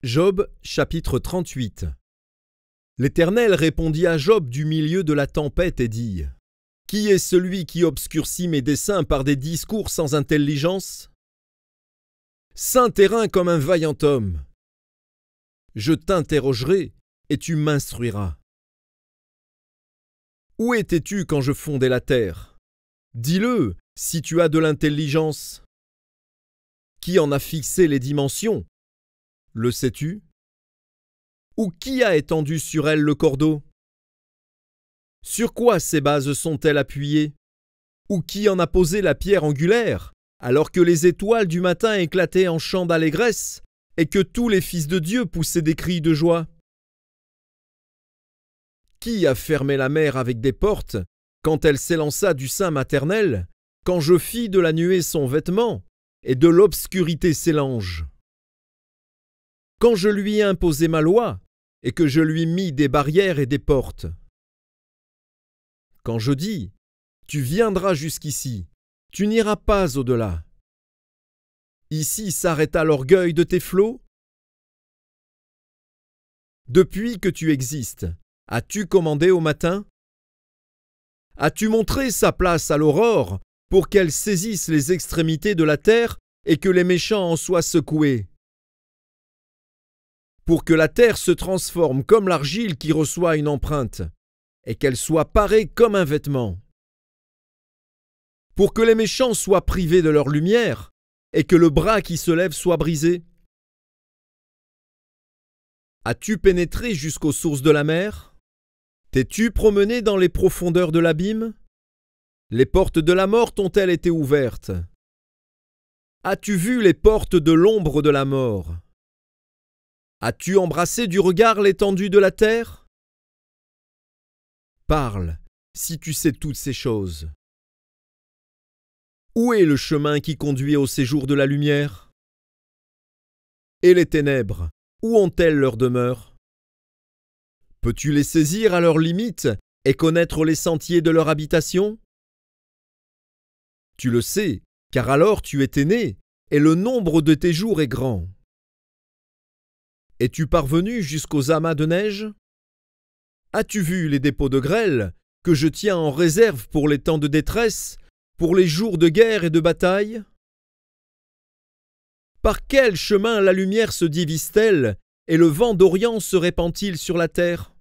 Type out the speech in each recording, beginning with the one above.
Job, chapitre 38. L'Éternel répondit à Job du milieu de la tempête et dit : Qui est celui qui obscurcit mes desseins par des discours sans intelligence ? Saint terrain comme un vaillant homme. Je t'interrogerai et tu m'instruiras. Où étais-tu quand je fondais la terre ? Dis-le, si tu as de l'intelligence. Qui en a fixé les dimensions ? Le sais-tu ? Ou qui a étendu sur elle le cordeau ? Sur quoi ces bases sont-elles appuyées ? Ou qui en a posé la pierre angulaire, alors que les étoiles du matin éclataient en chants d'allégresse et que tous les fils de Dieu poussaient des cris de joie ? Qui a fermé la mer avec des portes, quand elle s'élança du sein maternel, quand je fis de la nuée son vêtement, et de l'obscurité ses langes ? Quand je lui ai imposé ma loi, et que je lui mis des barrières et des portes. Quand je dis : tu viendras jusqu'ici, tu n'iras pas au-delà. Ici s'arrêta l'orgueil de tes flots ? Depuis que tu existes, as-tu commandé au matin ? As-tu montré sa place à l'aurore pour qu'elle saisisse les extrémités de la terre et que les méchants en soient secoués ? Pour que la terre se transforme comme l'argile qui reçoit une empreinte, et qu'elle soit parée comme un vêtement. Pour que les méchants soient privés de leur lumière, et que le bras qui se lève soit brisé. As-tu pénétré jusqu'aux sources de la mer ? T'es-tu promené dans les profondeurs de l'abîme ? Les portes de la mort t'ont-elles été ouvertes ? As-tu vu les portes de l'ombre de la mort ? As-tu embrassé du regard l'étendue de la terre ? Parle, si tu sais toutes ces choses. Où est le chemin qui conduit au séjour de la lumière ? Et les ténèbres, où ont-elles leur demeure ? Peux-tu les saisir à leurs limites et connaître les sentiers de leur habitation ? Tu le sais, car alors tu étais né, et le nombre de tes jours est grand. Es-tu parvenu jusqu'aux amas de neige ? As-tu vu les dépôts de grêle que je tiens en réserve pour les temps de détresse, pour les jours de guerre et de bataille ? Par quel chemin la lumière se divise-t-elle et le vent d'Orient se répand-il sur la terre ?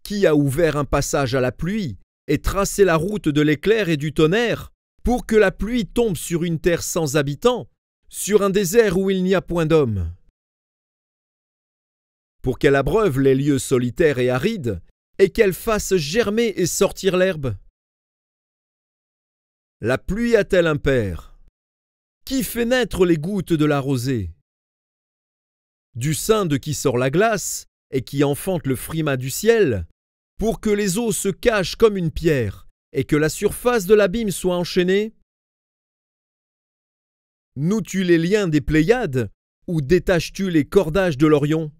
Qui a ouvert un passage à la pluie et tracé la route de l'éclair et du tonnerre pour que la pluie tombe sur une terre sans habitants, sur un désert où il n'y a point d'homme ? Pour qu'elle abreuve les lieux solitaires et arides, et qu'elle fasse germer et sortir l'herbe ? La pluie a-t-elle un père ? Qui fait naître les gouttes de la rosée ? Du sein de qui sort la glace, et qui enfante le frimas du ciel, pour que les eaux se cachent comme une pierre, et que la surface de l'abîme soit enchaînée ? Noues-tu les liens des Pléiades, ou détaches-tu les cordages de l'Orion ?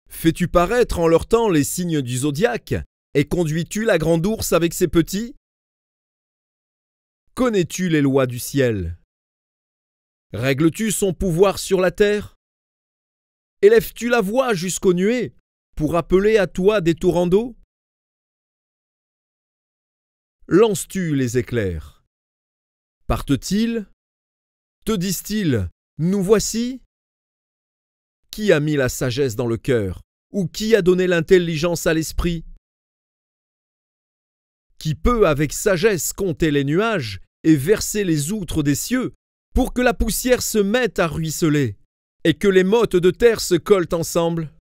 Fais-tu paraître en leur temps les signes du zodiaque, et conduis-tu la grande ourse avec ses petits ? Connais-tu les lois du ciel ? Règles-tu son pouvoir sur la terre ? Élèves-tu la voix jusqu'aux nuées, pour appeler à toi des torrents d'eau ? Lances-tu les éclairs ? Partent-ils ? Te disent-ils : nous voici ? Qui a mis la sagesse dans le cœur, ou qui a donné l'intelligence à l'esprit ? Qui peut avec sagesse compter les nuages et verser les outres des cieux, pour que la poussière se mette à ruisseler, et que les mottes de terre se collent ensemble ?